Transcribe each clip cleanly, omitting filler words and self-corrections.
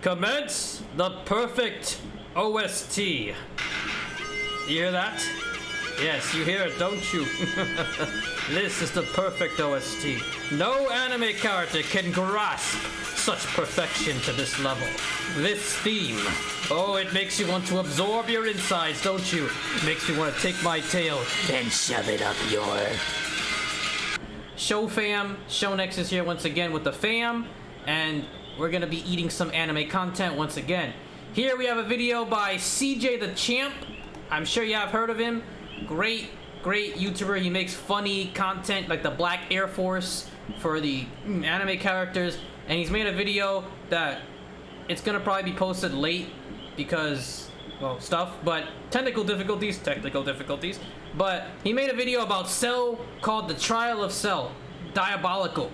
Commence the perfect OST. You hear that? Yes, you hear it, don't you? This is the perfect OST. No anime character can grasp such perfection to this level. This theme, oh, it makes you want to absorb your insides, don't you? It makes me want to take my tail and shove it up your... Show fam, Shonex is here once again with the fam, and we're gonna be eating some anime content once again. Here we have a video by CJ the Champ. I'm sure you have heard of him. Great YouTuber. He makes funny content like the Black Air Force for the anime characters, and he's made a video that it's gonna probably be posted late because, well, stuff, but technical difficulties, but he made a video about Cell called The Trial of Cell, Diabolical.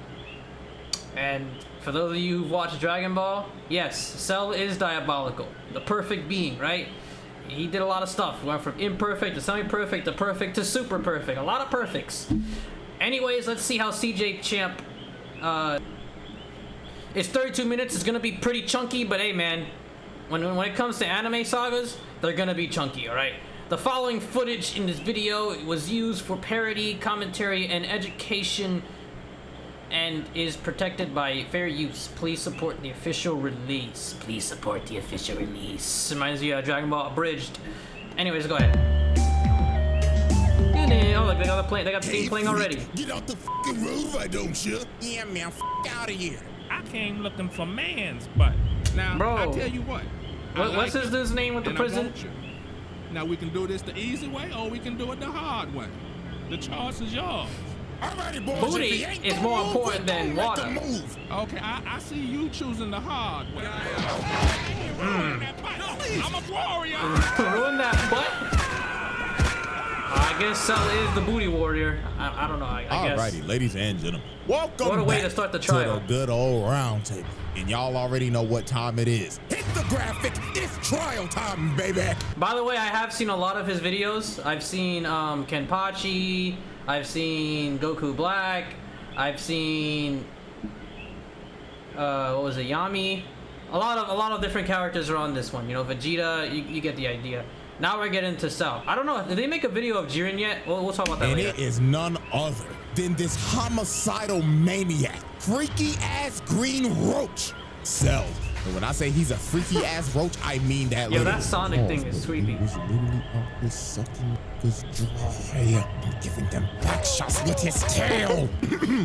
And for those of you who've watched Dragon Ball, yes, Cell is diabolical, the perfect being, right? He did a lot of stuff. Went from imperfect to semi-perfect to perfect to super perfect. A lot of perfects. Anyways, let's see how CJ Champ, it's 32 minutes. It's gonna be pretty chunky, but hey man, when it comes to anime sagas, they're gonna be chunky, alright? The following footage in this video was used for parody, commentary, and education, and is protected by fair use. Please support the official release. Please support the official release. Reminds me of Dragon Ball Abridged. Anyways, go ahead. Oh, look, they got the theme playing already. Get out the fucking road, why don't you? Yeah, man, out of here. I came looking for man's butt. Now, bro, I tell you what. What's this dude's name with the prison? Now, we can do this the easy way, or we can do it the hard way. The choice is yours. Alrighty, boys, booty is more important than water. Okay, I see you choosing the hard way. I'm a warrior. Ruin that butt. I guess Cell is the booty warrior. I don't know. I guess. Alrighty, ladies and gentlemen, welcome what a way back to start the trial. to the good old round table. And y'all already know what time it is. Hit the graphic. It's trial time, baby. By the way, I have seen a lot of his videos. I've seen Kenpachi. I've seen Goku Black. I've seen what was it, Yami? A lot of different characters are on this one. You know, Vegeta. You get the idea. Now we're getting to Cell. I don't know. Did they make a video of Jiren yet? We'll talk about that later. And it is none other than this homicidal maniac, freaky ass green roach, Cell. And when I say he's a freaky ass roach, I mean that. Yo, that Sonic thing is creepy. He was literally out here sucking his dry and giving them back shots with his tail.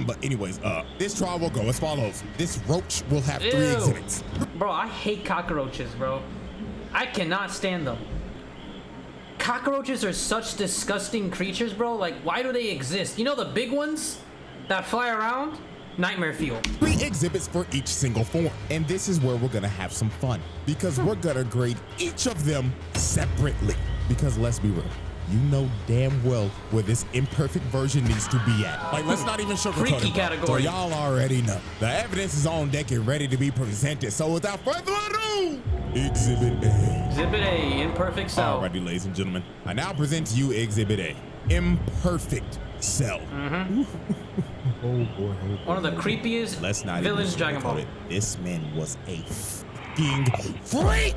But anyways, this trial will go as follows. This roach will have 3 exhibits. Bro, I hate cockroaches, bro. I cannot stand them. Cockroaches are such disgusting creatures, bro. Like, why do they exist? You know the big ones that fly around? Nightmare fuel. 3 exhibits for each single form. And this is where we're gonna have some fun, because we're gonna grade each of them separately. Because let's be real, you know damn well where this imperfect version needs to be at. Like, let's not even sugarcoat Freaky it. category. So y'all already know. The evidence is on deck and ready to be presented. So without further ado, Exhibit A. Exhibit A, imperfect Cell. Alrighty, ladies and gentlemen. I now present to you Exhibit A, imperfect Cell. Oh boy. One of the creepiest Let's not villains even Dragon Ball. it. This man was a fucking freak.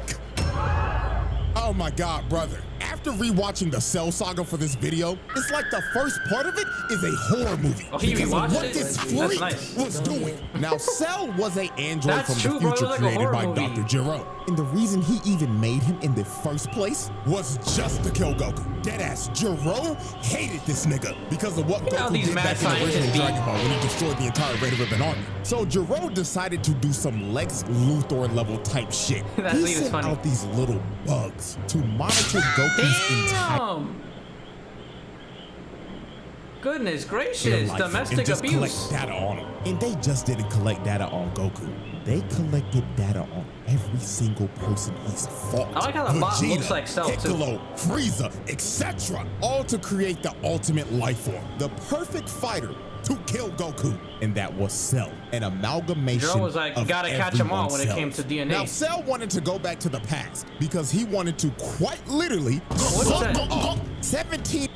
Oh my God, brother. After rewatching the Cell saga for this video, it's like the first part of it is a horror movie. Oh, he because of rewatched what it? this That's freak nice. was doing. Now, Cell was an android That's from true, the bro. It future was like a created by horror movie. Dr. Gero. And the reason he even made him in the first place was just to kill Goku. Deadass, Gero hated this nigga because of what You know Goku these did mad back in the scientists original be- Dragon Ball when he destroyed the entire Red Ribbon Army. So Gero decided to do some Lex Luthor level type shit. That He lead is sent funny. out these little bugs to monitor Goku's entire Damn! Goodness gracious, life domestic and just abuse. collect data on him. And they just didn't collect data on Goku. They collected data on every single person he's fought. I like how the bot Vegeta, looks like Cell, too. Piccolo, Frieza, etc. All to create the ultimate life form, the perfect fighter to kill Goku. And that was Cell, an amalgamation Gero was like, of gotta catch 'em all when it came everyone's to DNA. Now, Cell wanted to go back to the past because he wanted to quite literally What's suck that? up 17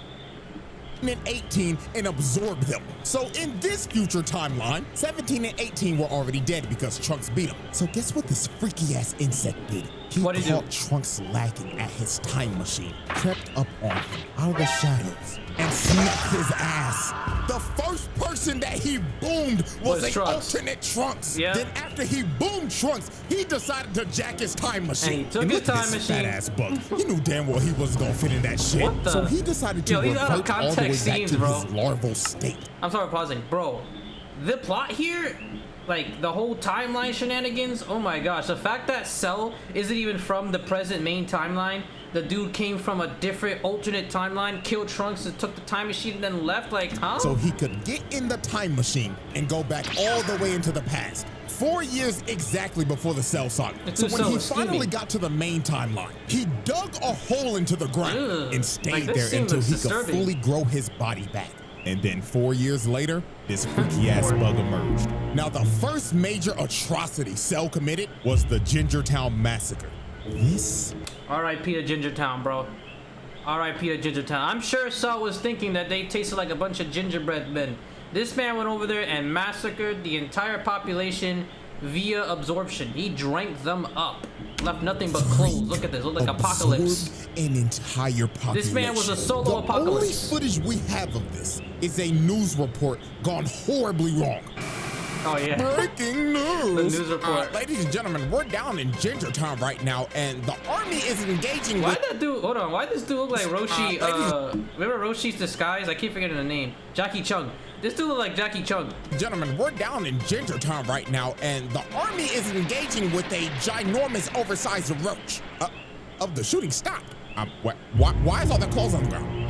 and 18 and absorb them. So in this future timeline, 17 and 18 were already dead because Trunks beat them. So guess what this freaky ass insect did? He What'd he do? caught Trunks lacking at his time machine, crept up on him out of the shadows, and smacked his ass. The first person that he boomed was a Trunks. alternate Trunks. Yeah. Then after he boomed Trunks, he decided to jack his time machine. And he took his look at time this machine. fat ass bug. He knew damn well he wasn't gonna fit in that shit. What the- So he decided to Yo, these out of revert all the way context back scenes, to bro. his larval state. I'm sorry, pausing, bro. The plot here, like the whole timeline shenanigans. Oh my gosh, the fact that Cell isn't even from the present main timeline. The dude came from a different alternate timeline, killed Trunks, and took the time machine, and then left. Like, huh? So he could get in the time machine and go back all the way into the past. 4 years exactly before the Cell saga. It's So too when he so finally steamy. got to the main timeline, he dug a hole into the ground Ugh. and stayed Like, this there scene until looks he disturbing. could fully grow his body back. And then 4 years later, this freaky ass bug emerged. Now, the first major atrocity Cell committed was the Gingertown Massacre. This R.I.P. to Gingertown, bro. R.I.P. to Gingertown. I'm sure Cell was thinking that they tasted like a bunch of gingerbread men. This man went over there and massacred the entire population via absorption. He drank them up. Left nothing but clothes. Look at this. Look like apocalypse. absorbed an entire population. This man was a solo the apocalypse. only footage we have of this is a news report gone horribly wrong. Oh, yeah. Breaking news! The news report. Ladies and gentlemen, we're down in Gingertown right now, and the army is engaging Why with... that dude? Hold on. Why this dude look like Roshi? ladies- Remember Roshi's disguise? I keep forgetting the name. Jackie Chung. This dude look like Jackie Chung. Gentlemen, we're down in Gingertown right now, and the army is engaging with a ginormous, oversized roach. The shooting stopped. Why is all the clothes on the ground?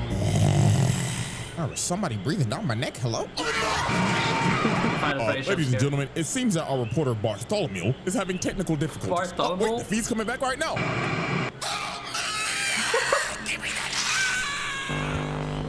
Oh, is somebody breathing down my neck? Hello? Final phrase, Ladies and I'm gentlemen, it seems that our reporter Bartholomew is having technical difficulties. Bartholomew? Wait, the feed's coming back right now.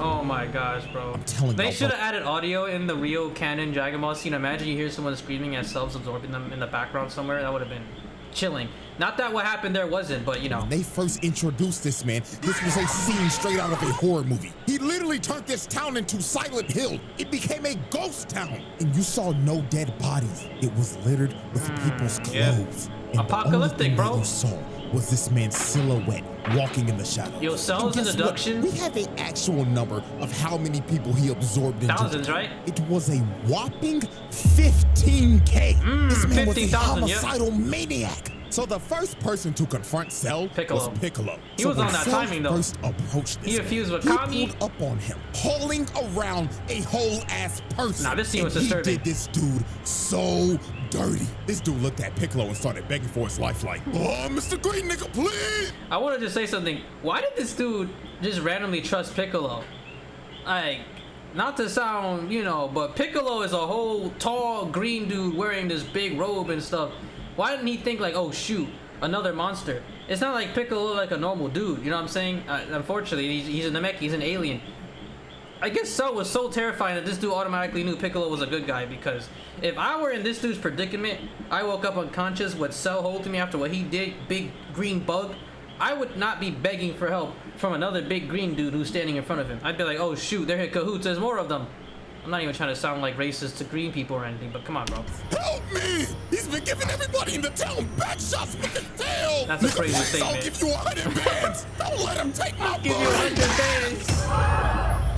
Oh my gosh, bro. I'm telling They you, should bro. have added audio in the real canon Dragon Ball scene. Imagine you hear someone screaming as cells absorbing them in the background somewhere. That would have been chilling. Not that what happened there wasn't, but you know. When they first introduced this man, this was a scene straight out of a horror movie. He literally turned this town into Silent Hill. It became a ghost town. And you saw no dead bodies. It was littered with people's yeah. clothes. And Apocalyptic, the only thing bro. that you saw was this man's silhouette walking in the shadows. Yo, Cell's And guess what? introduction- We have an actual number of how many people he absorbed into Thousands, the town. right? It was a whopping 15K. This man was a 15,000, yeah. homicidal maniac. So the first person to confront Cell Piccolo. was Piccolo. He So was when on that Cell timing, though. first approached this He man, infused with he Kami. pulled up on him, hauling around a whole ass person. Nah, this scene was and disturbing. He did this dude so dirty. This dude looked at Piccolo and started begging for his life like, "Oh, Mr. Green nigga, please." I wanted to say something. Why did this dude just randomly trust Piccolo? Like, not to sound, you know, but Piccolo is a whole tall green dude wearing this big robe and stuff. Why didn't he think like, oh shoot, another monster? It's not like Piccolo looked like a normal dude, you know what I'm saying? Unfortunately, he's a Namek, he's an alien. I guess Cell was so terrifying that this dude automatically knew Piccolo was a good guy, because if I were in this dude's predicament, I woke up unconscious with Cell holding me after what he did, big green bug, I would not be begging for help from another big green dude who's standing in front of him. I'd be like, oh shoot, they're in cahoots, there's more of them. I'm not even trying to sound like racist to green people or anything, but come on, bro. Help me! He's been giving everybody in the town back shots with his tail. That's a Nigga, crazy please, I'll statement. give you 100 bands. Don't let him take my Give you money. 100 bands.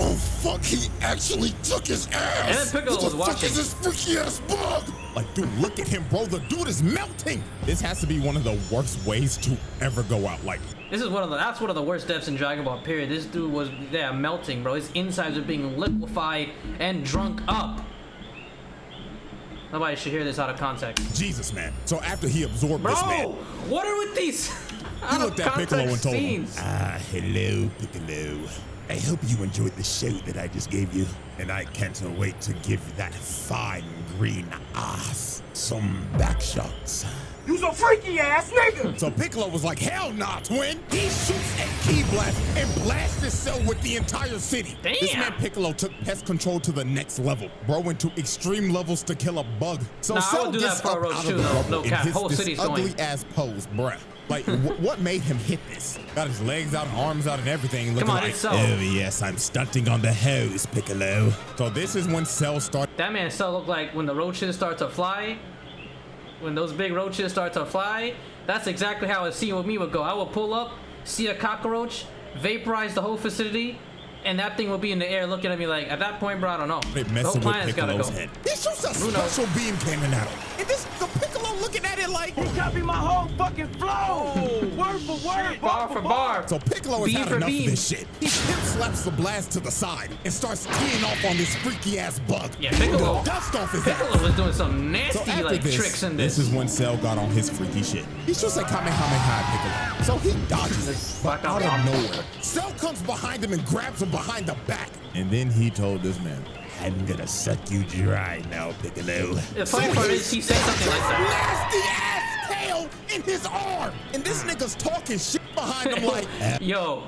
Oh fuck, he actually took his ass. And then Piccolo What was the fuck watching. is this freaky ass bug? Like, dude, look at him, bro. The dude is melting. This has to be one of the worst ways to ever go out. Like, This is that's one of the worst deaths in Dragon Ball, period. This dude was, yeah, melting, bro. His insides are being liquefied and drunk up. Nobody should hear this out of context. Jesus, man. So after he absorbed Bro, this man, what are with these he out of looked at Piccolo and context told scenes? him, hello, Piccolo. I hope you enjoyed the show that I just gave you. And I can't wait to give that fine green ass some back shots. You's a freaky ass nigga! So Piccolo was like, hell nah, twin. He shoots a key blast and blasts his cell with the entire city. Damn. This man Piccolo took pest control to the next level. Bro went to extreme levels to kill a bug. So Nah, I Cell would do gets that for a up roach out too, of the though. rubble No and cap, hits whole this city's ugly going. ass pose, bruh. Like, what made him hit this? Got his legs out and arms out and everything. Looking Come on, like, it's Cell. oh yes, I'm stunting on the hose, Piccolo. So this is when Cell started. That man Cell looked like when the roaches start to fly. When those big roaches start to fly, that's exactly how a scene with me would go. I would pull up, see a cockroach, vaporize the whole vicinity, and that thing would be in the air looking at me like, at that point, bro, I don't know. Messing Those with plans gotta Piccolo's go. head. He shoots a Bruno. special beam cannon at him. And this the Piccolo looking at it like, He copied my whole fucking flow. Word for word, Bar for bar. so Piccolo has Beam had for enough beam. of this shit. He hip slaps the blast to the side and starts teeing off on this freaky ass bug. Yeah, Piccolo- Dust off his Piccolo ass. was doing some So nasty after like this, tricks in this this. is when Cell got on his freaky shit. He shoots a Kamehameha Piccolo. So he dodges it, but out of nowhere, Cell comes behind him and grabs him behind the back. And then he told this man, I'm gonna suck you dry now, Piccolo. The funny part is he said something like that. Nasty ass tail in his arm. And this nigga's talking shit behind him like, Yo,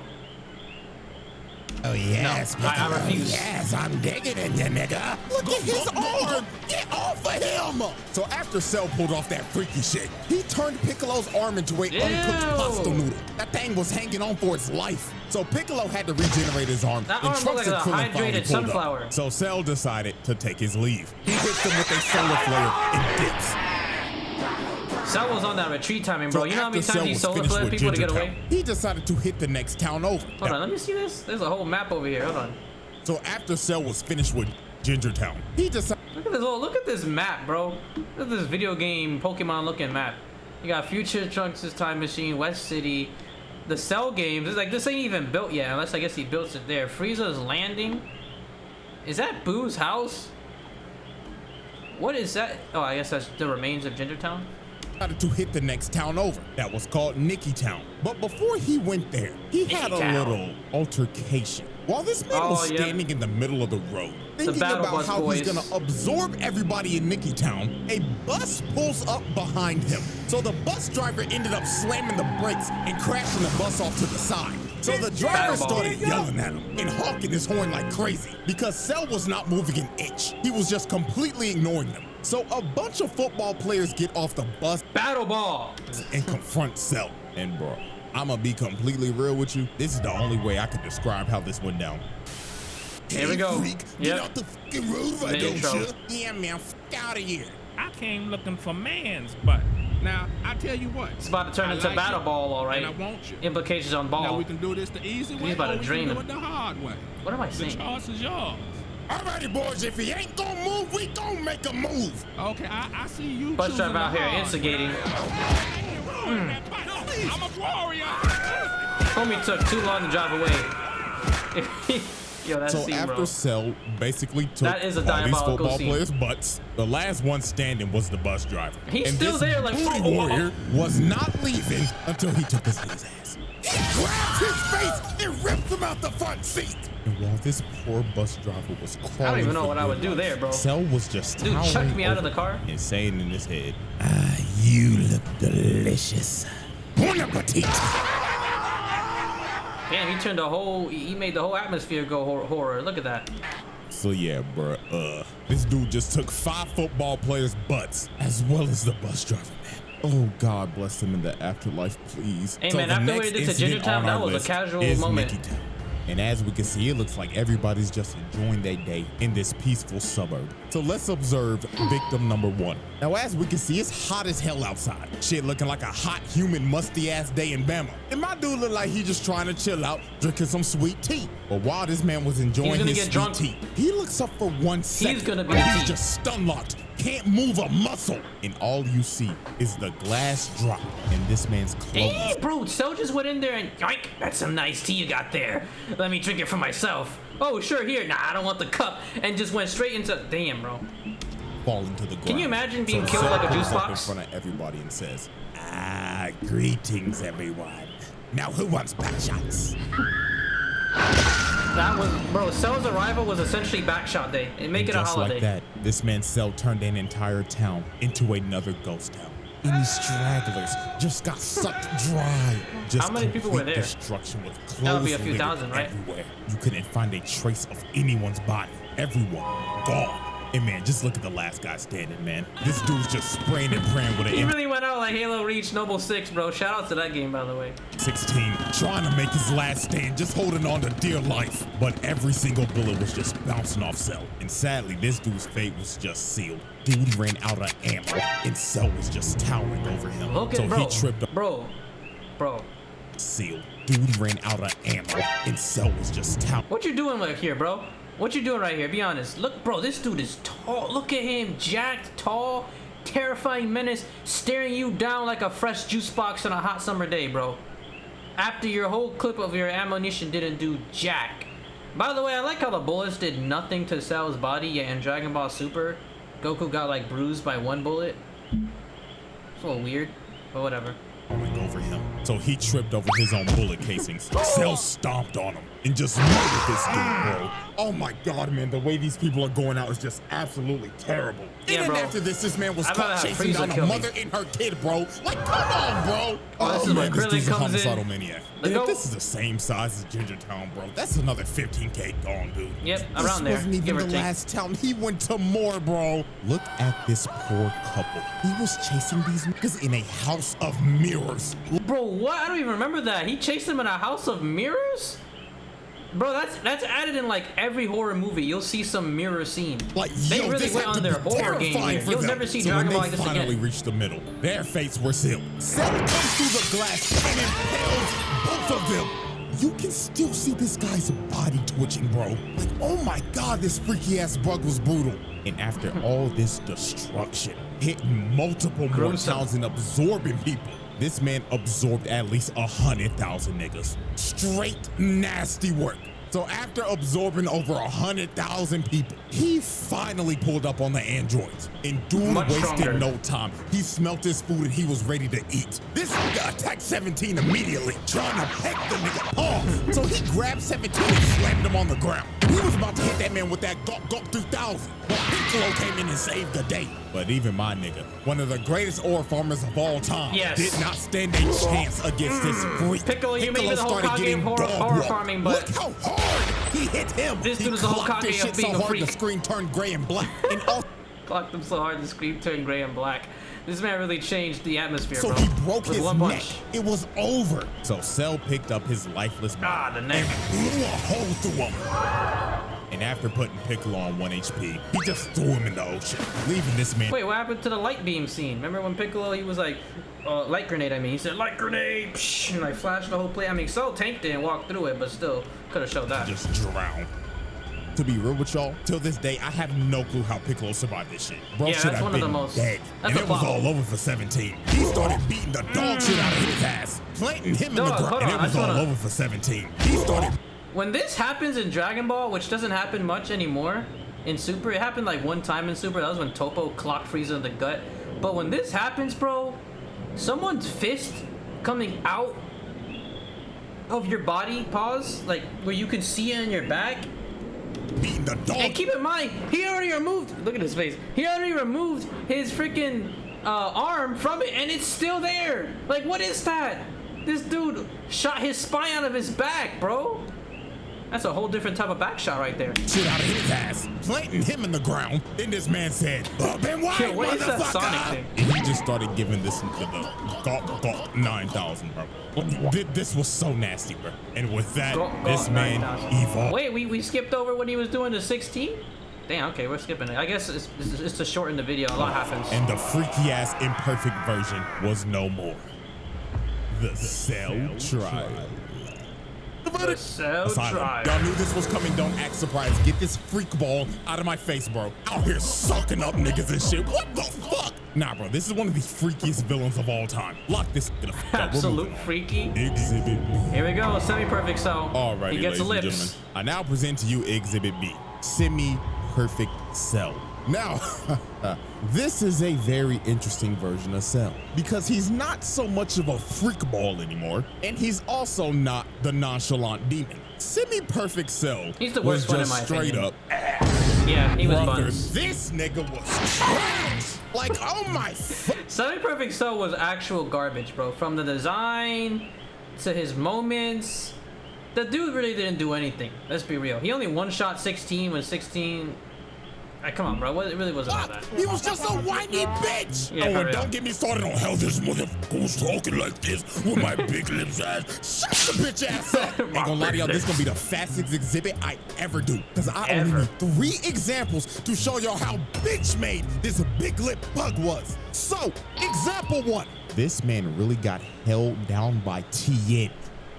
oh yes, No, I Piccolo, refuse. yes, I'm digging in you, nigga. Look at his arm. Get off of him. So after Cell pulled off that freaky shit, he turned Piccolo's arm into a uncooked Ew. pasta noodle. That thing was hanging on for its life. So Piccolo had to regenerate his arm. That and arm Trunks looked like and a Krillin finally hydrated pulled up. sunflower. So Cell decided to take his leave. He hits him with a solar flare and dips. Cell was on that retreat timing, bro. So You know how many after times Cell you was solar finished flare with people to get Ginger away? Town, he decided to hit the next town over. Hold on, let me see this. There's a whole map over here. Hold on. So after Cell was finished with Ginger Town, he decided. Look at this map, bro. Look at this video game Pokemon looking map. You got Future Trunks' Time Machine, West City, the Cell games. It's like this ain't even built yet, unless I guess he built it there. Frieza's Landing. Is that Boo's house? What is that? Oh, I guess that's the remains of Ginger Town. Decided to hit the next town over. That was called Nicky Town. But before he went there, he had a Nicky Town. little altercation. While this man was yeah. standing in the middle of the road, thinking Battle about Bus how boys. he's gonna absorb everybody in Nicky Town, a bus pulls up behind him. So the bus driver ended up slamming the brakes and crashing the bus off to the side. So the driver Battle ball. started yelling at him and honking his horn like crazy because Cell was not moving an inch. He was just completely ignoring them. So a bunch of football players get off the bus Battle Ball. and confront Cell. And bro, I'ma be completely real with you. This is the only way I can describe how this went down. Here we go. Freak, get Yep. out the fucking road, why The don't intro. you? Yeah, man, out of here. I came looking for man's butt. Now, I tell you what. It's about to turn I into like Battle you, Ball, all right. And I want you. Implications on Now ball. we can do this the easy way, about or to we drain can do him. it the hard way. What am I The saying? choice is yours. Alrighty, boys, if he ain't gonna move, we gonna make a move. Okay, I see you Bus choosing driver out the here hard instigating. way. I'm a warrior. Homie took too long to drive away. Yo, that So scene, after bro. Cell basically took That is a all these diabolical football scene. players' butts, the last one standing was the bus driver. He's and still this there, like, booty oh, oh, oh. warrior was not leaving until he took his ass. He grabbed his face and ripped him out the front seat. And while this poor bus driver was crawling, I don't even know for what I would dear do there, bro. Cell was just Dude, towering chuck me out of over the car. and saying in his head, "Ah, you look delicious. Bon appetit." Damn, he turned the whole. He made the whole atmosphere go horror. Look at that. So yeah, bruh, this dude just took 5 football players' butts, as well as the bus driver, man. Oh, God bless him in the afterlife, please. Hey, So man, the after what next he did to incident Ginger Town, on that our was a list casual is moment. Nicky Town. And as we can see, it looks like everybody's just enjoying their day in this peaceful suburb. So let's observe victim number 1. Now, as we can see, it's hot as hell outside. Shit looking like a hot, humid, musty-ass day in Bama. And my dude look like he just trying to chill out, drinking some sweet tea. But while this man was enjoying gonna his get sweet drunk. tea, he looks up for 1 second. gonna be and the he's tea. just stun-locked, can't move a muscle. And all you see is the glass drop in this man's clothes. Hey, bro, Cell just went in there and yoink, that's some nice tea you got there. Let me drink it for myself. Oh, sure, here. Nah, I don't want the cup. And just went straight into. Damn, bro. Falling to the ground. Can you imagine being killed Cell like a pulls juice up box? in front of everybody and says, "Ah, greetings, everyone. Now, who wants back shots?" That was, bro. Cell's arrival was essentially Backshot Day. And make it a Just holiday. like that, this man's Cell turned an entire town into another ghost town. And these stragglers just got sucked dry. Just How many people were complete there? Destruction with clothes That would be a few littered thousand, right? everywhere. You couldn't find a trace of anyone's body. Everyone gone. And man, just look at the last guy standing, man. This dude's just spraying and praying with an He really went coming out like Halo Reach Noble 6, bro. Shout out to that game, by the way. 16, trying to make his last stand, just holding on to dear life. But every single bullet was just bouncing off Cell. And sadly, this dude's fate was just sealed. Dude ran out of ammo, and Cell was just towering over him. Look So at bro. he tripped up. Bro. Sealed. Dude ran out of ammo, and Cell was just towering. What you doing right here, bro? What you doing right here? Be honest. Look, bro, this dude is tall. Look at him, jacked, tall, terrifying menace, staring you down like a fresh juice box on a hot summer day, bro. After your whole clip of your ammunition didn't do jack. By the way, I like how the bullets did nothing to Cell's body, yet in Dragon Ball Super, Goku got like bruised by one bullet. It's a little weird, but whatever. Over him. So he tripped over his own bullet casings. Cell stomped on him and just murdered this dude, bro. Oh my God, man, the way these people are going out is just absolutely terrible. Yeah, And bro. then after this man was I'd rather caught have chasing Frieza down a kill me. mother and her kid, bro. Like, come on, bro. Oh, this is where Krillin dude's a comes in. homicidal maniac. Let And go. if this is the same size as Ginger Town, bro, that's another 15K gone, dude. Yep, This around there, wasn't even give or the take. last town. He went to more, bro. Look at this poor couple. He was chasing these niggas in a house of mirrors. Bro, what? I don't even remember that. He chased him in a house of mirrors? Bro, that's added in like every horror movie. You'll see some mirror scene. Like, They yo, really this went had on to their be horror game terrifying here. for You'll them. never see So Dragon when Ball they like this finally again. reached the middle, their fates were sealed. Cell comes through the glass and impales both of them. You can still see this guy's body twitching, bro. Like, oh my God, this freaky ass bug was brutal. And after all this destruction, hitting multiple more Gruesome. towns and absorbing people, this man absorbed at least 100,000 niggas. Straight nasty work. So after absorbing over 100,000 people, he finally pulled up on the androids. And dude Much wasted stronger. no time. He smelt his food and he was ready to eat. This nigga attacked 17 immediately, trying to peck the nigga off. So he grabbed 17 and slammed him on the ground. He was about to hit that man with that Gulp Gulp 3000. But Piccolo came in and saved the day. But even my nigga, one of the greatest ore farmers of all time, Yes. did not stand a chance against this freak. Piccolo, you made me the started Hokage getting of dog horror walked. farming, but- Look how hard he hit him. This He dude is the clocked Hokage this of shit being so a hard the freak. screen turned gray and black. And also, Clocked him so hard the screen turned gray and black. This man really changed the atmosphere, so bro. he broke With his one neck. punch. It was over. So Cell picked up his lifeless Ah, body the neck. and blew a hole through him. And after putting Piccolo on 1 HP, he just threw him in the ocean, leaving this man. Wait, what happened to the light beam scene? Remember when Piccolo, he was like, light grenade, I mean. He said, light grenade, psh, and like flashed the whole play. I mean, Cell tanked it and walked through it, but still, could have showed that. Just drown. To be real with y'all, till this day, I have no clue how Piccolo survived this shit. Bro Yeah, should that's have one of been the most- dead. that's And a it was plot all hole. over for 17. He started beating the dog shit out of his ass, planting him in Dog, the ground, hold and on, it I was just all wanna- over for 17. He started When this happens in Dragon Ball, which doesn't happen much anymore in Super, it happened like one time in Super. That was when Toppo clocked Frieza in the gut. But when this happens, bro, someone's fist coming out of your body, pause, like where you can see it in your back. beating the dog. And keep in mind, he already removed, look at his face, he already removed his freaking arm from it and it's still there. Like, what is that? This dude shot his spine out of his back, bro. That's a whole different type of back shot right there. Shit out of his ass, planting him in the ground. Then this man said, "Up and wide, Yo, what is that motherfucker!" Sonic thing? And he just started giving this nigga the Gulp 9000, bro. This was so nasty, bro. And with that, Gulp this man 9000. evolved. Wait, we skipped over when he was doing the 16? Damn, okay, we're skipping it. I guess it's to shorten the video. A lot happens. And the freaky ass imperfect version was no more. The Cell Trial. The Cell Asylum. Trial. Y'all knew this was coming. Don't act surprised. Get this freak ball out of my face, bro. Out here sucking up niggas and shit. What the fuck? Nah, bro. This is one of the freakiest villains of all time. Lock this in the fuck up. We're Absolute moving on. freaky. Exhibit B. Here we go, semi-perfect Cell. Alrighty, He gets ladies and lips. gentlemen. I now present to you Exhibit B. Semi-perfect Cell. Now, this is a very interesting version of Cell because he's not so much of a freak ball anymore, and he's also not the nonchalant demon. Semi-perfect Cell He's the was worst one in just my straight opinion. up, Yeah, he was brother, buns. this nigga was trash. Like, oh my Semi-perfect Cell was actual garbage, bro. From the design to his moments, the dude really didn't do anything. Let's be real. He only one-shot 16 when 16 Come on, bro. It really wasn't all that. He was just a whiny bitch. Yeah, oh, and hurry don't up. get me started on how this motherfucker was talking like this with my big lips ass. Shut the bitch ass up. Ain't gonna lie to y'all, this gonna be the fastest exhibit I ever do. Cause I only Ever. need 3 examples to show y'all how bitch made this big lip bug was. So, example 1. This man really got held down by Tien.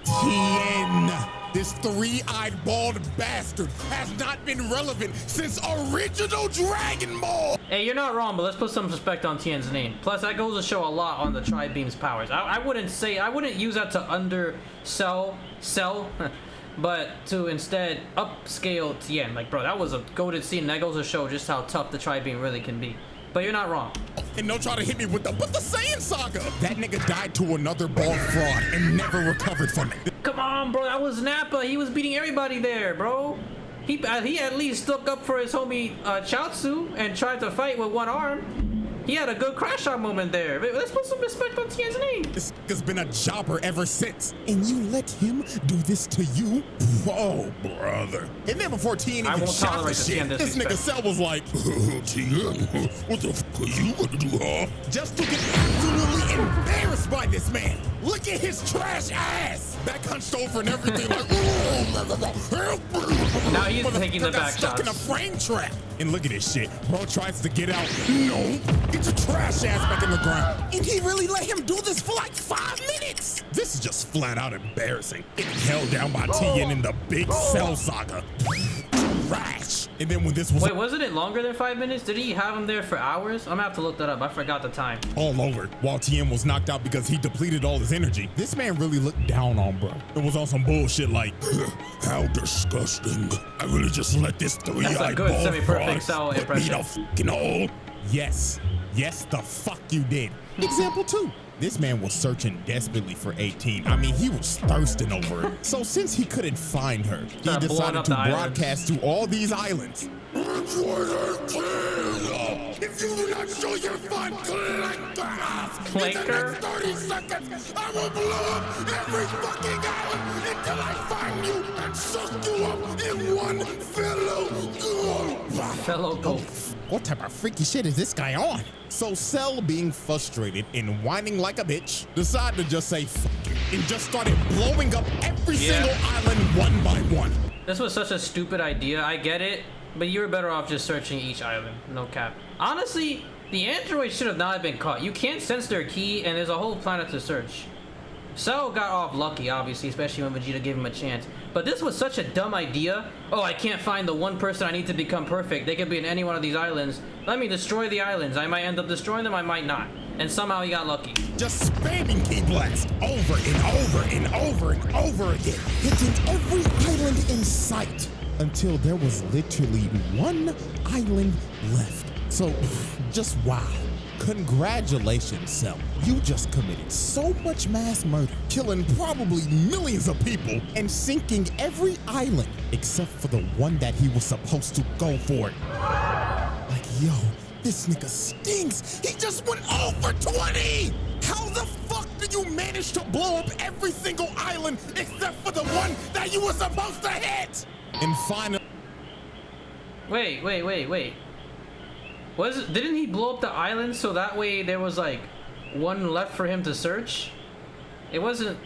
Tien! This 3-eyed bald bastard has not been relevant since original Dragon Ball! Hey, you're not wrong, but let's put some respect on Tien's name. Plus, that goes to show a lot on the Tri-Beam's powers. I wouldn't use that to undersell, but to instead upscale Tien. Like, bro, that was a goated scene. That goes to show just how tough the Tri-Beam really can be. But you're not wrong. And don't try to hit me with the Saiyan Saga! That nigga died to another bald fraud and never recovered from it. Come on, bro. That was Nappa. He was beating everybody there, bro. He at least stuck up for his homie Chaozu and tried to fight with one arm. He had a good crash out moment there. Let's put some respect on Tien's name. This nigga's been a jobber ever since. And you let him do this to you? Whoa, brother. And then before Tien I even won't shot the tolerate the shit, Tien this nigga disrespect. Cell was like, Tien, what the fuck are you gonna do, huh? Just to get absolutely embarrassed by this man. Look at his trash ass. Back hunched over and everything like, Now he's taking the got back stuck in a shots. frame trap. And look at this shit. Bro tries to get out. No, get your trash ass back in the ground. And he really let him do this for like 5 minutes. This is just flat out embarrassing. Getting held down by Tien in the big Cell Saga. Trash. And then when this was Wait, wasn't it longer than 5 minutes? Did he have him there for hours? I'm gonna have to look that up. I forgot the time. all over while Tien was knocked out because he depleted all his energy, this man really looked down on bro. It was on some bullshit like, how disgusting. I really just let this 3-eyed good bald semi-perfect Cell fraud put me impression. to fucking all. Yes, the fuck you did. Example 2. This man was searching desperately for 18. I mean, he was thirsting over her. So since he couldn't find her, he Blowing decided up to the islands. broadcast to all these islands. If you do not show your fun, clank off. In the Clanker? next 30 seconds, I will blow up every fucking island until I find you and suck you up in one fellow go. Fellow goat. What type of freaky shit is this guy on? So Cell, being frustrated and whining like a bitch, decided to just say fuck it and just started blowing up every single island one by one. This was such a stupid idea. I get it, but you were better off just searching each island. No cap. Honestly, the androids should have not been caught. You can't sense their key, and there's a whole planet to search. Cell got off lucky, obviously, especially when Vegeta gave him a chance. But this was such a dumb idea. Oh, I can't find the one person I need to become perfect. They could be in any one of these islands. Let me destroy the islands. I might end up destroying them, I might not. And somehow he got lucky. Just spamming Key Blast over and over and over and over again, hitting every island in sight until there was literally one island left. So, just wow. Congratulations, Cell. You just committed so much mass murder, killing probably millions of people and sinking every island except for the one that he was supposed to go for. Like, yo, this nigga stinks. He just went over 20. How the fuck did you manage to blow up every single island except for the one that you were supposed to hit? And finally, Wait. Didn't he blow up the island so that way there was like one left for him to search? It wasn't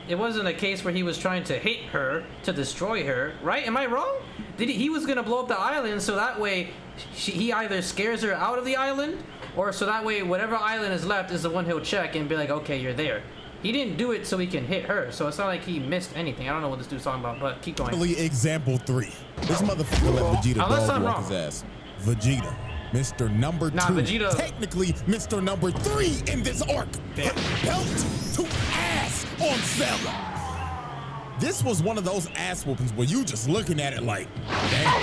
a case where he was trying to hit her to destroy her, right? Am I wrong? He was gonna blow up the island so that way he either scares her out of the island, or so that way whatever island is left is the one he'll check and be like, okay, you're there. He didn't do it so he can hit her, so it's not like he missed anything. I don't know what this dude's talking about, but keep going. example 3. This motherfucker let Vegeta Unless I'm dog walk wrong. his ass. Vegeta, Mr. Number 2. Nah, Vegeta- Technically, Mr. Number 3 in this arc. Put belt to ass on Cell. This was one of those ass whoopings where you just looking at it like, damn,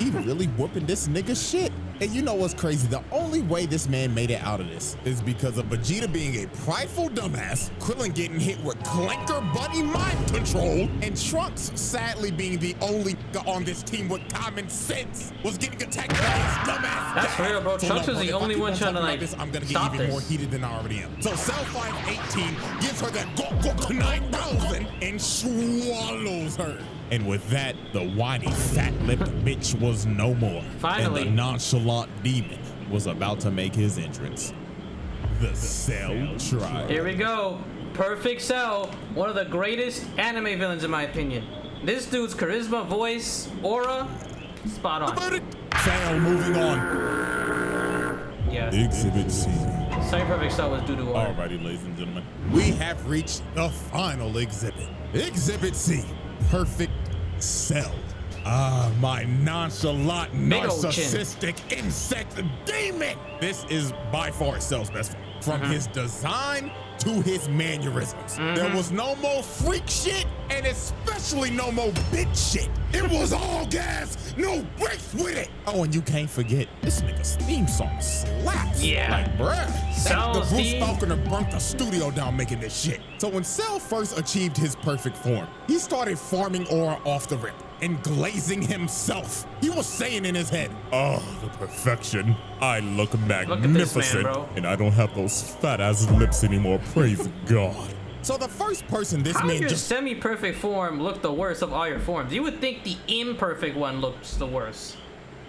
he really whooping this nigga shit. And you know what's crazy? The only way this man made it out of this is because of Vegeta being a prideful dumbass, Krillin getting hit with Clanker Buddy mind control, and Trunks sadly being the only nigga on this team with common sense was getting attacked by his dumbass. That's dad. real, bro. Trunks look, was the if I only keep one on trying to, talking about like, this, I'm gonna get stop even this. more heated than I already am. So Cell 518 gives her that Gok 9000 and swallows her. And with that, the whiny, fat-lipped bitch was no more. Finally. And the nonchalant nonchalant demon was about to make his entrance. The Cell Tribe. Here we go. Perfect Cell, one of the greatest anime villains in my opinion. This dude's charisma, voice, aura, spot on. Cell moving on. Yeah. Exhibit C. Same Perfect Cell was doo-doo aura. Alrighty, ladies and gentlemen. We have reached the final exhibit. Exhibit C. Perfect Cell. Ah, my nonchalant, Big old chin. narcissistic insect demon. This is by far Cell's best friend. From his design to his mannerisms. There was no more freak shit, and especially no more bitch shit. It was all gas, no breaks with it. Oh, and you can't forget, this nigga's theme song slaps. Yeah. Like, bruh, Cell's the Bruce theme- Falconer burnt the studio down making this shit. So when Cell first achieved his perfect form, he started farming aura off the rip and glazing himself. He was saying in his head, oh, the perfection. I look magnificent. bro. And I don't have those fat ass lips anymore. Praise God. So the first person this How does man your just semi-perfect form look the worst of all your forms? You would think the imperfect one looks the worst.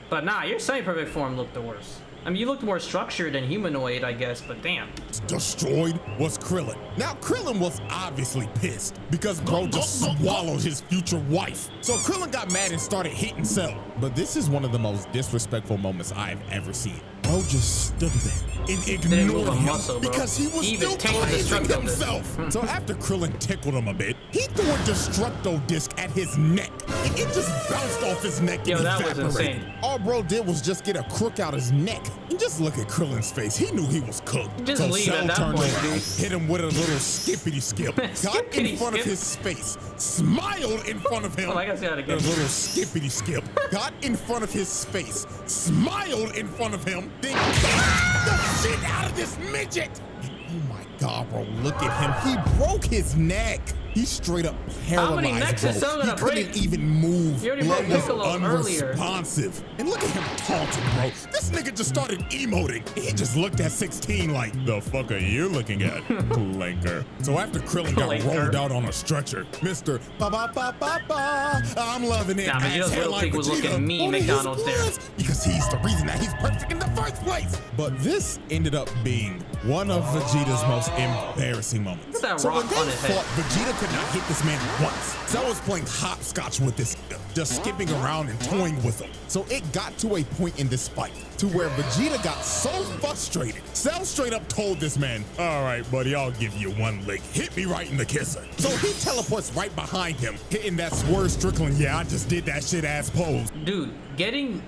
But nah, your semi-perfect form looked the worst. I mean, you looked more structured and humanoid, I guess, but damn. destroyed was Krillin. Now, Krillin was obviously pissed because bro just swallowed his future wife. So Krillin got mad and started hitting Cell. But this is one of the most disrespectful moments I've ever seen. Bro just stood there and Didn't move ignored a him muscle, bro. because he was He even still tangled praising Destructo himself. So after Krillin tickled him a bit, he threw a Destructo disc at his neck. And it just bounced off his neck Yo, and that was evaporated. insane. All bro did was just get a crook out his neck. And just look at Krillin's face. He knew he was cooked. Just so leave Cell at that turned point, around, dude. hit him with a little skippity skip, got in Skippity front of skip? his face, smiled in front of him. Oh, I gotta see that again. A little skippity skip, got in front of his face, smiled in front of him, then kicked the shit out of this midget. Oh my God, bro, look at him. He broke his neck. He's straight up paralyzed, How many necks bro. is Cell He gonna couldn't break? even move. You already Bro broke was Piccolo earlier. unresponsive. And look at him taunting, bro. This nigga just started emoting. He just looked at 16 like, the fuck are you looking at, Clanker? So after Krillin got Clanker. rolled out on a stretcher, Mr. Ba-ba-ba-ba-ba, I'm loving it. Nah, Ass Vegeta's hair little like pig was Vegeta looking mean on his McDonald's there. bloods, because he's the reason that he's perfect in the first place. But this ended up being one of Vegeta's most embarrassing moments. Look at that So rock when they on his head. fought, Vegeta could not hit this man once. Cell was playing hopscotch with this nigga, just skipping around and toying with him. So it got to a point in this fight to where Vegeta got so frustrated. Cell straight up told this man, all right, buddy, I'll give you one lick. Hit me right in the kisser. So he teleports right behind him, hitting that Swerve Strickland, yeah, I just did that shit ass pose. Dude, getting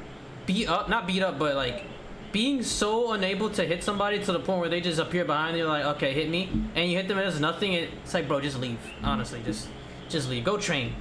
beat up, not beat up, but like being so unable to hit somebody to the point where they just appear behind you, like, okay, hit me, and you hit them and it's nothing. It's like, bro, just leave. Honestly, just leave. Go train.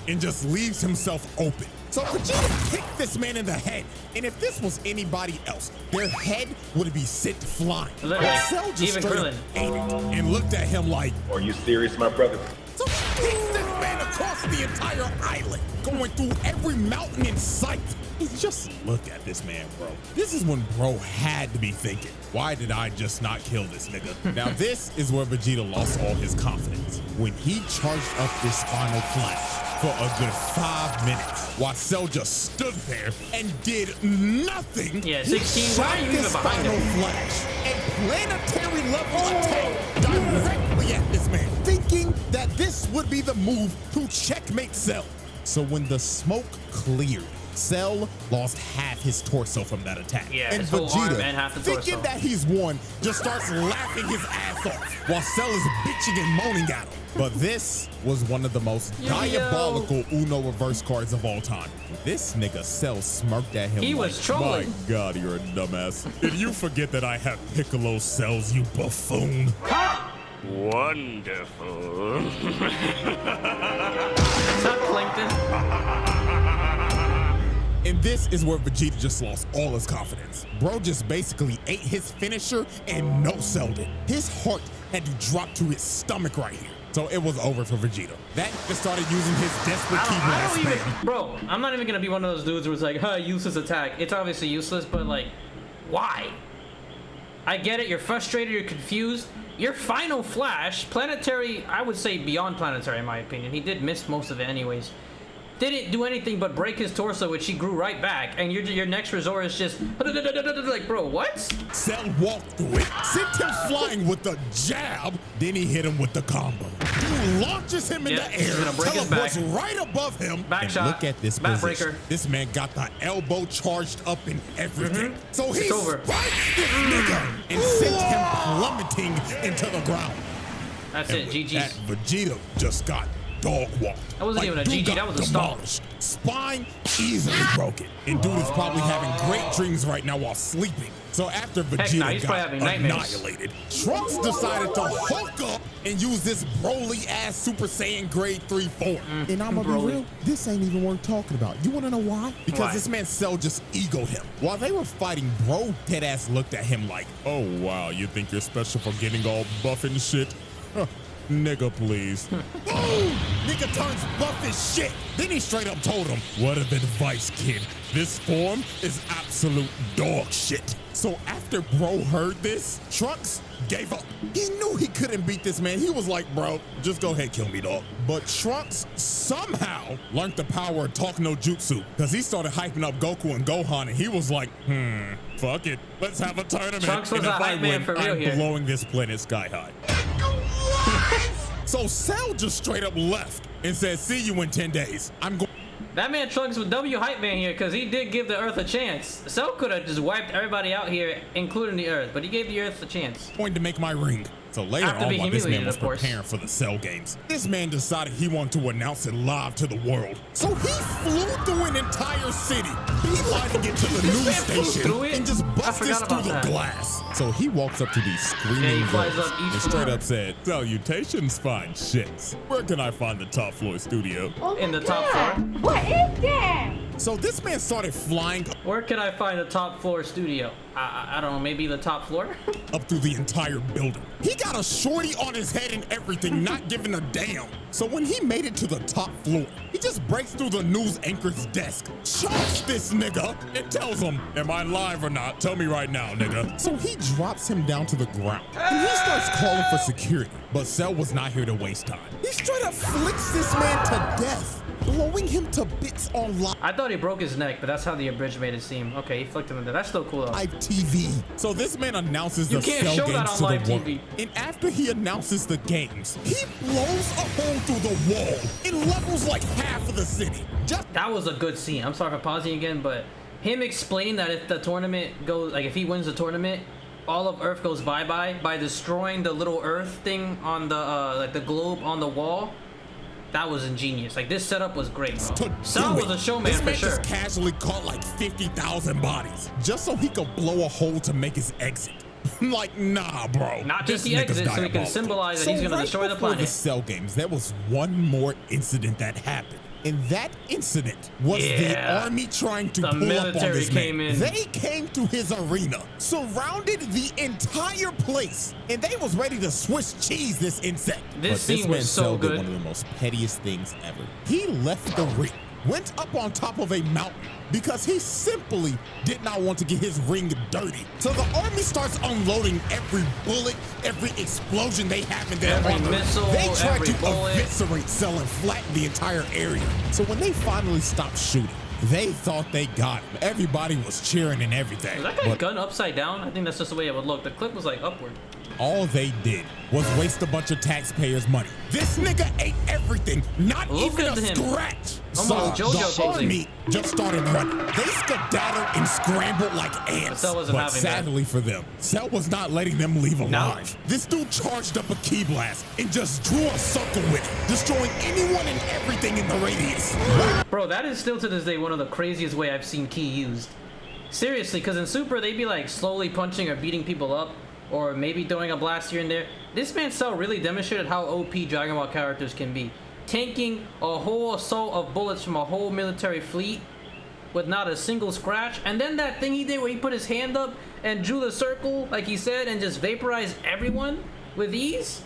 And just leaves himself open. So Vegeta kicked this man in the head, and if this was anybody else, their head would be sent flying. Literally, But Cell just even straight up Krillin. ate it and looked at him like, Are you serious, my brother? so he kicks this man across the entire island, going through every mountain in sight. He's just, look at this man, bro. This is when bro had to be thinking, why did I just not kill this nigga? Now this is where Vegeta lost all his confidence. When he charged up this final flash for a good 5 minutes, while Cell just stood there and did nothing. Yeah, he 16, why are you shot even this behind final him? flash and planetary level attack directly at this man, thinking that this would be the move to checkmate Cell. So when the smoke cleared, Cell lost half his torso from that attack. Yeah, and his whole arm Vegeta, and half the thinking torso. that he's won, just starts laughing his ass off while Cell is bitching and moaning at him. But this was one of the most diabolical Uno reverse cards of all time. This nigga Cell smirked at him He like, was trolling. my God, you're a dumbass. Did you forget that I have Piccolo cells, you buffoon? Wonderful. Stop, Plankton. And this is where Vegeta just lost all his confidence. Bro just basically ate his finisher and no-selled it. His heart had to drop to his stomach right here. So it was over for Vegeta. That just started using his desperate key I blast don't even, spam. bro, I'm not even gonna be one of those dudes where it's like, huh, useless attack. It's obviously useless, but like, why? I get it, you're frustrated, you're confused. Your final flash, planetary, I would say beyond planetary in my opinion. He did miss most of it anyways. didn't do anything but break his torso, which he grew right back, and your next resort is just like, bro, what? Cell walked through it, sent him flying with the jab, then he hit him with the combo. He launches him in the he's air, gonna break his teleports back. right above him, Back and shot, look at this back position. breaker. This man got the elbow charged up and everything. So he over. spikes this nigga and sent him plummeting into the ground. That's And it, with GG's. that, Vegeta just got dog walked. That wasn't even a dude GG, got that was a stomp. demolished. Spine easily broken. And dude is probably having great dreams right now while sleeping. So after nah, Vegeta he's got probably having nightmares. annihilated, Trunks decided to Hulk up and use this Broly ass Super Saiyan grade 3 form. And I'm gonna be Broly. real, this ain't even worth talking about. You wanna know why? Because Why? this man Cell just egoed him. While they were fighting, bro deadass looked at him like, oh wow, you think you're special for getting all buff and shit? Huh. Nigga, please. Boom! Nigga turns buff as shit. Then he straight up told him, what of advice, kid? This form is absolute dog shit. So after bro heard this, Trunks gave up. He knew he couldn't beat this man. He was like, bro, just go ahead, kill me, dog. But Trunks somehow learned the power of talk no jutsu because he started hyping up Goku and Gohan, and he was like, fuck it. Let's have a tournament. Trunks was and a if I hype man win, for real I'm here. blowing this planet sky high. So Cell just straight up left and said, see you in 10 days. I'm going. That man Trunks was W hype man here because he did give the Earth a chance. Cell could have just wiped everybody out here, including the Earth, but he gave the Earth a chance. Going to make my ring. So later After on, being while this man humiliated, was of course. preparing for the Cell games, this man decided he wanted to announce it live to the world. So he flew through an entire city, beelining it to the This news man flew station, through it? and just I busted forgot through about the that. glass. So he walks up to these screaming Yeah, he flies girls up each and straight floor. up said, salutations, fine shits. Where can I find the top floor studio? In the top floor. What is that? So this man started flying Where can I find the top floor studio? I don't know, maybe the top floor? up through the entire building. He got a shorty on his head and everything, not giving a damn. So when he made it to the top floor, he just breaks through the news anchor's desk, shocks this nigga, and tells him, am I live or not? Tell me right now, nigga. So he drops him down to the ground, and he starts calling for security. But Cell was not here to waste time. He straight up flicks this man to death, blowing him to bits on live I thought he broke his neck, but that's how the abridged made it seem. Okay, he flicked him in there. That's still cool though. TV. So this man announces You the can't Cell show that games on to live the world. TV. And after he announces the games, he blows a hole through the wall. It levels like half of the city. Just That was a good scene. I'm sorry for pausing again, but him explaining that if the tournament goes, like if he wins the tournament, all of Earth goes bye-bye by destroying the little Earth thing on the, like the globe on the wall. That was ingenious. Like this setup was great, bro. to Cell do was it. a showman This for man sure. just casually caught like 50,000 bodies just so he could blow a hole to make his exit. Like, nah, bro. Not just This the nigga's exit, so he can diabolical. symbolize that he's gonna right destroy the before planet. The Cell games, there was one more incident that happened. And that incident was the Yeah. army trying to The pull up on military this came man. in. They came to his arena, surrounded the entire place, and they was ready to Swiss cheese this insect. This scene was so Cell did good. one of the most pettiest things ever. He left the ring, went up on top of a mountain because he simply did not want to get his ring dirty. So the army starts unloading every bullet, every explosion they have in their Every armor. missile, They tried every to bullet. eviscerate Cell and flatten the entire area. So when they finally stopped shooting, they thought they got him. Everybody was cheering and everything. Was that guy's But gun upside down? I think that's just the way it would look. The clip was like upward. all they did was waste a bunch of taxpayers' money. This nigga ate everything, not Look even at a him. scratch. Almost So JoJo the posing. army just started running. They skedaddled and scrambled like ants. Cell wasn't But having that. sadly for them, Cell was not letting them leave alive. This dude charged up a key blast and just drew a circle with it, destroying anyone and everything in the radius. Bro, that is still to this day one of the craziest way I've seen Ki used. Seriously, because in Super, they'd be like slowly punching or beating people up, or maybe throwing a blast here and there. This man Cell really demonstrated how OP Dragon Ball characters can be. Tanking a whole assault of bullets from a whole military fleet with not a single scratch. And then that thing he did where he put his hand up and drew the circle, like he said, and just vaporized everyone with ease.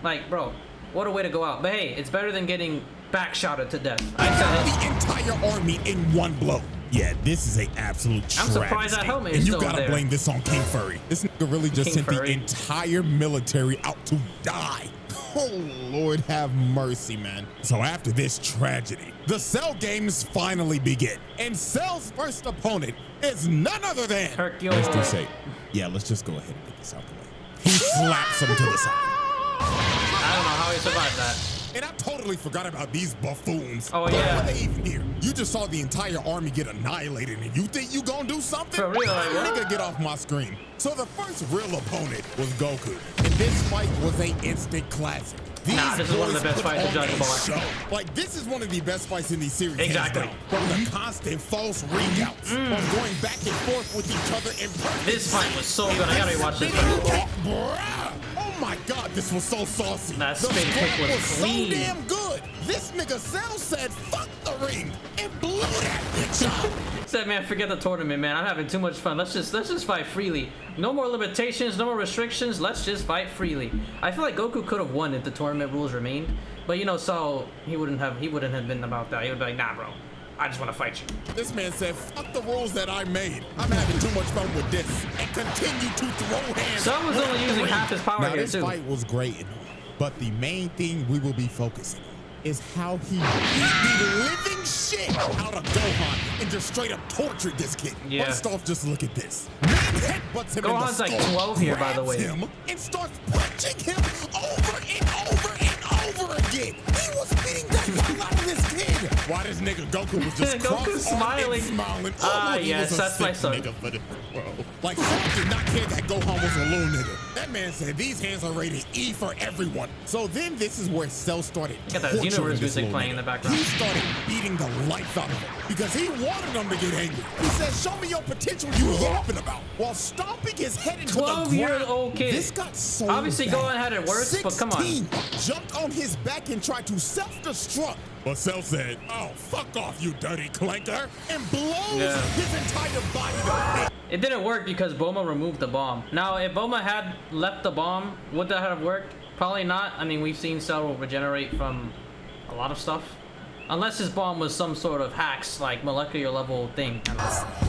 Like, bro, what a way to go out. But hey, it's better than getting backshotted to death. I said it. The entire army in one blow. Yeah, this is a absolute I'm surprised that travesty. helmet is And you still gotta there. blame this on King Furry. This nigga really just King sent the Furry. entire military out to die. Oh, Lord have mercy, man. So after this tragedy, the Cell games finally begin. And Cell's first opponent is none other than... Hercule. Let's just say, yeah, let's just go ahead and get this out the way. He slaps him to the side. I don't know how he survived that. And I totally forgot about these buffoons. Oh, Why yeah. are they even here? You just saw the entire army get annihilated and you think you gonna do something? For real, like, what? Nigga, get off my screen. So the first real opponent was Goku. And this fight was an instant classic. These Nah, this is one of the boys best put fights in on Dragon a Ball. show. Like, this is one of the best fights in these series. hands Exactly. down. From the constant false ring-outs, from going back and forth with each other in perfect This fight was so good. I gotta rewatch this spinning fight. kick, bruh. Oh my God, this was so saucy. That The spin kick squat was so clean. damn good. This nigga Cell said, fuck the ring, and blew that bitch up. Said, man, forget the tournament, man. I'm having too much fun. Let's just fight freely. No more limitations, no more restrictions. Let's just fight freely. I feel like Goku could have won if the tournament rules remained, but you know, Cell, he wouldn't have been about that. He would be like, nah, bro. I just want to fight you. This man said, fuck the rules that I made. I'm having too much fun with this, and continue to throw hands. Cell was only using half his power Now, here, this too. fight was great and all, but the main thing we will be focusing on is how he beat the living shit out of Gohan and just straight up tortured this kid. Yeah. First off, just look at this. Man headbutts him Gohan's in the like skull, 12 here, by the grabs way. him, and starts punching him over and over and over again. He was beating the hell out of this kid. Why this nigga Goku was just Goku's cross-armed and smiling. smiling. Ah, he yes, was a that's my sick son. nigga for this, bro. Like, Cell did not care that Gohan was a little nigga. That man said these hands are rated E for everyone. So then this is where Cell started Got that torturing Universe this music little playing in nigga. the background. He started beating the life out of him because he wanted him to get angry. He said, show me your potential you yapping about, while stomping his head into the ground. 12-year-old kid. This got so Obviously, bad. Gohan had it worse, but come on. 16 jumped on his back and tried to self-destruct. But Cell said, oh, fuck off, you dirty clanker, and blows Yeah. his entire body to bits. It didn't work because Bulma removed the bomb. Now, if Bulma had left the bomb, would that have worked? Probably not. I mean, we've seen Cell regenerate from a lot of stuff. Unless his bomb was some sort of hacks, like molecular level thing. I don't know.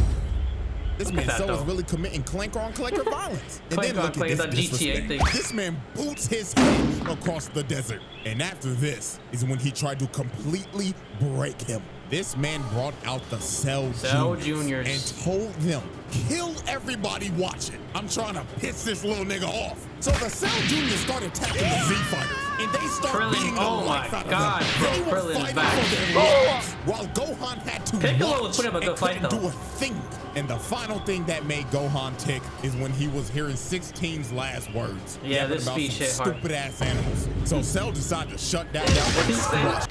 This Look man at that, Cell was though. really committing clanker on clanker violence. And then Clanker on look at clanker, this the GTA disrespect. thing. This man boots his head across the desert. And after this is when he tried to completely break him. This man brought out the Cell Juniors. and told them, kill everybody watching. I'm trying to piss this little nigga off. So the Cell Juniors started attacking the Z fighters, and they started Krillin, beating the oh life my out God, of them. bro, They were Krillin's fighting back. for their lives, while Gohan had to Piccolo was watch putting up a good and fight, couldn't though. do a thing. And the final thing that made Gohan tick is when he was hearing 16's last words. Yeah, yapping this about speech some hit hard. stupid ass animals. So Cell decided to shut that down. What'd he say?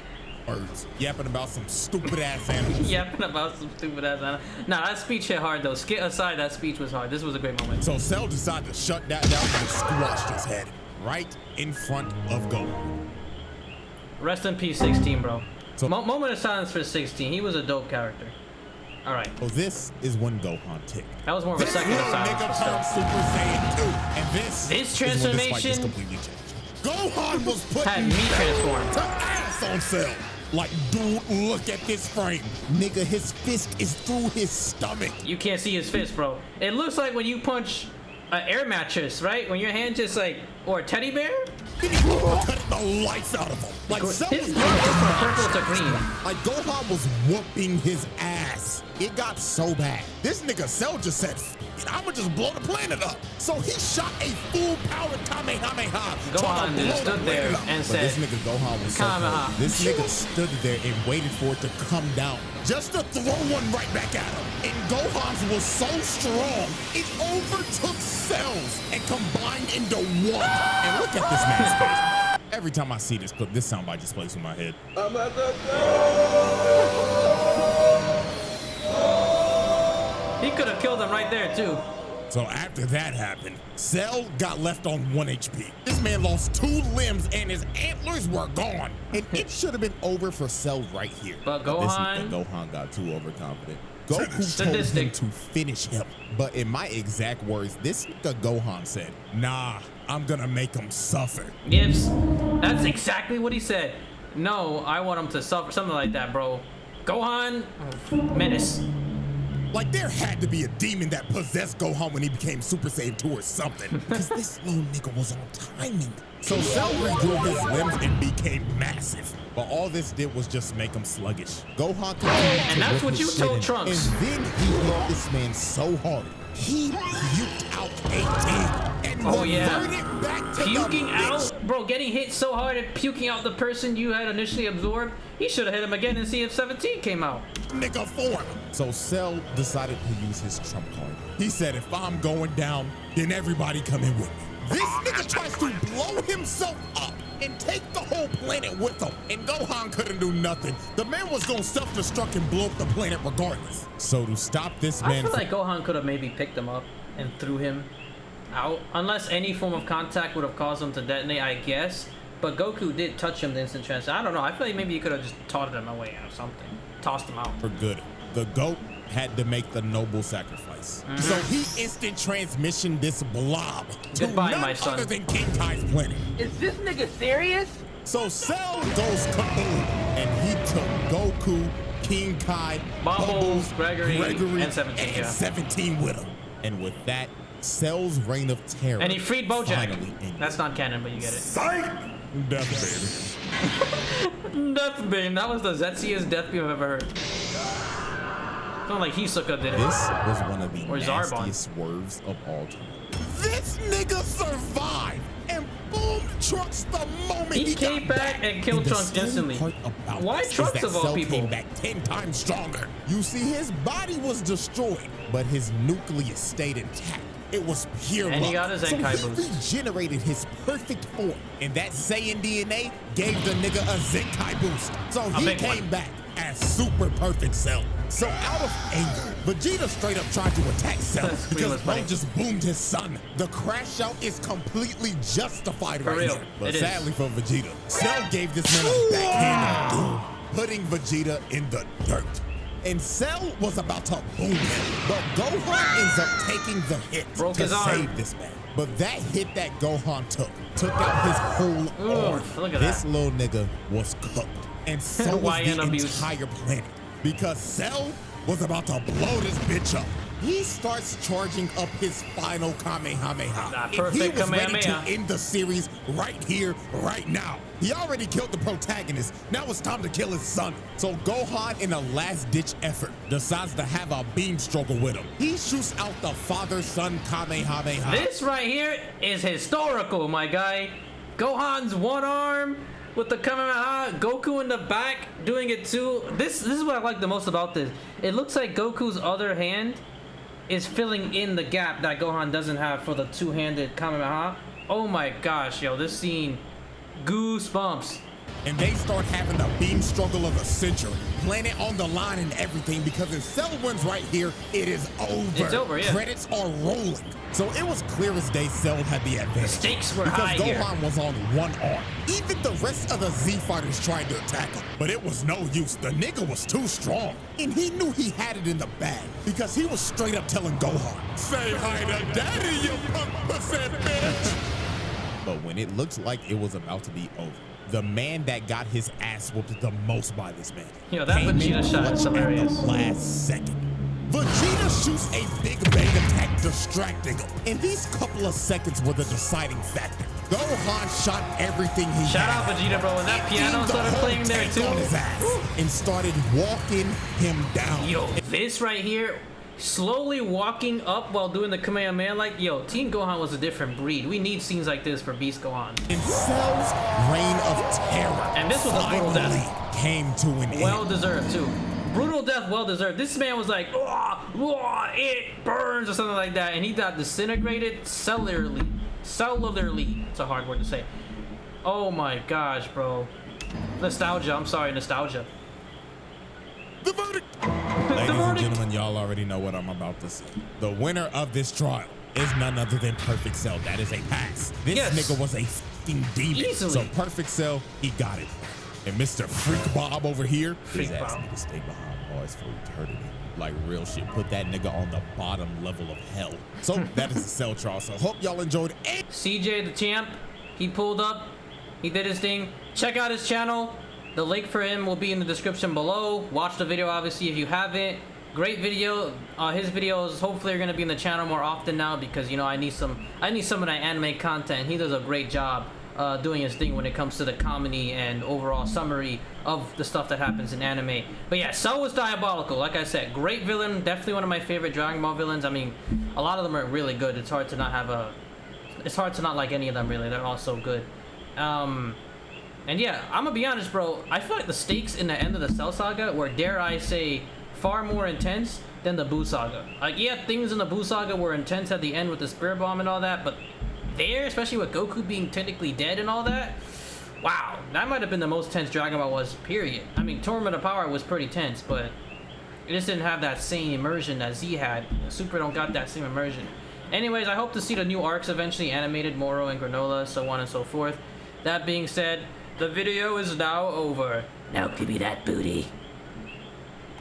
Words, yapping about some stupid ass animals. Yapping about some stupid ass animal. Nah, that speech hit hard though. Skit aside, that speech was hard. This was a great moment. So Cell decided to shut that down and squashed his head right in front of Gohan. Rest in peace, 16, bro. So- Moment of silence for 16. He was a dope character. All right, So this is when Gohan ticked. that was more of a This second little of silence. nigga But turned still. Super Saiyan 2. And this This is when this fight transformation just completely changed. Gohan was had putting me Cell transformed. to ass on Cell. Like, dude, look at this frame. Nigga, his fist is through his stomach. You can't see his fist, bro. It looks like when you punch an air mattress, right? When your hand just like, or a teddy bear. Then he cut the life out of him. Like, Cell His was blood went from purple to green. Like, Gohan was whooping his ass. It got so bad. This nigga Cell just said, I'ma just blow the planet up. So he shot a full-powered Kamehameha. Gohan trying to just blow the stood there planet up. and But said, this nigga Gohan was so Kamehameha. cold. This nigga stood there and waited for it to come down, just to throw one right back at him. And Gohan's was so strong, it overtook Cell's and combined into one. And look at this man's face. Every time I see this clip, this soundbite just plays in my head. He could have killed him right there too. So after that happened, Cell got left on 1 HP. This man lost 2 limbs and his antlers were gone. And it should have been over for Cell right here. But this Gohan- nigga Gohan got too overconfident. Goku told him Sadistic. to finish him. But in my exact words, this nigga Gohan said, nah, I'm gonna make him suffer. Gibbs, that's exactly what he said. No, I want him to suffer, something like that, bro. Gohan, menace. Like there had to be a demon that possessed Gohan when he became Super Saiyan 2 or something. Because this little nigga was on timing. So Cell regrew his limbs and became massive. But all this did was just make him sluggish. Gohan continued And to that's whip what his you shit told in, Trunks. And then he hit this man so hard, he puked out 18 and Oh, yeah. reverted back to Puking the bitch. out, bro, getting hit so hard and puking out the person you had initially absorbed. He should have hit him again and see if 17 came out. Nigga form. So Cell decided to use his trump card. He said, if I'm going down, then everybody come in with me. This nigga tries to blow himself up and take the whole planet with him. And Gohan couldn't do nothing. The man was gonna self-destruct and blow up the planet regardless. So to stop this I man feel like Gohan could have maybe picked him up and threw him out. Unless any form of contact would have caused him to detonate, I guess. But Goku did touch him the instant transfer. I don't know. I feel like maybe he could have just taught him away or something. Tossed him out. for good. The GOAT had to make the noble sacrifice. So he instant transmission this blob to Goodbye, none my son. other than King Kai's planet. Is this nigga serious? So Cell goes kaboom, and he took Goku, King Kai, Bubbles, Gregory, and 17, and yeah. 17 with him. And with that, Cell's reign of terror And he freed Bojack. finally ended. That's not canon, but you get it. Death, baby. Death beam. That was the Zetziest death beam I've ever heard. Not like Hisoka did it. This was one of the Or Zarbon. nastiest swerves of all time. This nigga survived and boomed Trunks the moment He he came got back and killed the Trunks scary instantly. part about Why this is Trunks that of all Cell people? came back 10 times stronger. You see, his body was destroyed, but his nucleus stayed intact. It was pure And he luck. got his So Zenkai he boost. regenerated his perfect form, and that Saiyan DNA gave the nigga a Zenkai boost. So he big came one. back as super perfect Cell. So out of anger, Vegeta straight up tried to attack Cell That scream because was Bro funny. just boomed his son. The crash out is completely justified For right real, here. But it is. sadly for Vegeta, Cell gave this man a backhand of doom, putting Vegeta in the dirt. And Cell was about to boom him, but Gohan ends up taking the hit Broke to his arm. save this man. But that hit that Gohan took out his whole arm. look at This that. little nigga was cooked. And so was YN the abuse. entire planet. Because Cell was about to blow this bitch up. He starts charging up his final Kamehameha. That And he perfect was ready Kamehameha. to end the series right here, right now. He already killed the protagonist. Now it's time to kill his son. So Gohan, in a last-ditch effort, decides to have a beam struggle with him. He shoots out the father-son Kamehameha. This right here is historical, my guy. Gohan's one arm with the Kamehameha, Goku in the back doing it too. This is what I like the most about this. It looks like Goku's other hand is filling in the gap that Gohan doesn't have for the two-handed Kamehameha. Oh my gosh, yo, this scene, goosebumps. And they start having the beam struggle of the century. Planet on the line and everything, because if Cell wins right here, it is over. It's over, yeah. Credits are rolling. So it was clear as day Cell had the advantage. Stakes were because high here. Gohan was on one arm. Even the rest of the Z fighters tried to attack him, but it was no use. The nigga was too strong. And he knew he had it in the bag, because he was straight up telling Gohan, "Say hi to daddy, you punk pussy bitch." But when it looked like it was about to be over, the man that got his ass whooped the most by this man Yo, that came in Vegeta shot is clutch at hilarious. the last second. Vegeta shoots a big bang attack, distracting him. And these couple of seconds were the deciding factor. Gohan shot everything he Shout had. out Vegeta, bro. When that emptied piano the started whole playing there tank too. on his ass and started walking him down. Yo, this right here, slowly walking up while doing the Kamehameha, like, yo, Team Gohan was a different breed. We need scenes like this for Beast Gohan. And Cell's reign of terror And this was a brutal finally death. came to an Well end. deserved too. Brutal death, well deserved. This man was like, it burns or something like that, and he got disintegrated cellularly. Cellularly. It's a hard word to say. Oh my gosh, bro. Nostalgia. I'm sorry, nostalgia. The verdict! Ladies and verdict. gentlemen, y'all already know what I'm about to say. The winner of this trial is none other than Perfect Cell. That is a pass. This Yes. nigga was a fucking demon. Easily. So Perfect Cell, he got it. And Mr. Freak Bob over here, Freak his ass Bob. need to stay behind bars for eternity. Like real shit. Put that nigga on the bottom level of hell. So that is the Cell trial. So hope y'all enjoyed it. CJ the champ, he pulled up, he did his thing. Check out his channel. The link for him will be in the description below. Watch the video, obviously, if you haven't. great video. His videos hopefully are gonna be in the channel more often now because you know I need some of that anime content. He does a great job doing his thing when it comes to the comedy and overall summary of the stuff that happens in anime. But yeah, Cell was diabolical. Like I said, great villain. Definitely one of my favorite Dragon Ball villains. I mean, a lot of them are really good. It's hard to not like any of them really. They're all so good. And yeah, I'm gonna be honest, bro. I feel like the stakes in the end of the Cell Saga were, dare I say, far more intense than the Buu Saga. Like, yeah, things in the Buu Saga were intense at the end with the Spirit Bomb and all that, but there, especially with Goku being technically dead and all that, wow, that might have been the most tense Dragon Ball was, period. I mean, Tournament of Power was pretty tense, but it just didn't have that same immersion that Z had. Super don't got that same immersion. Anyways, I hope to see the new arcs eventually animated, Moro and Granola, so on and so forth. That being said, the video is now over. Now give me that booty.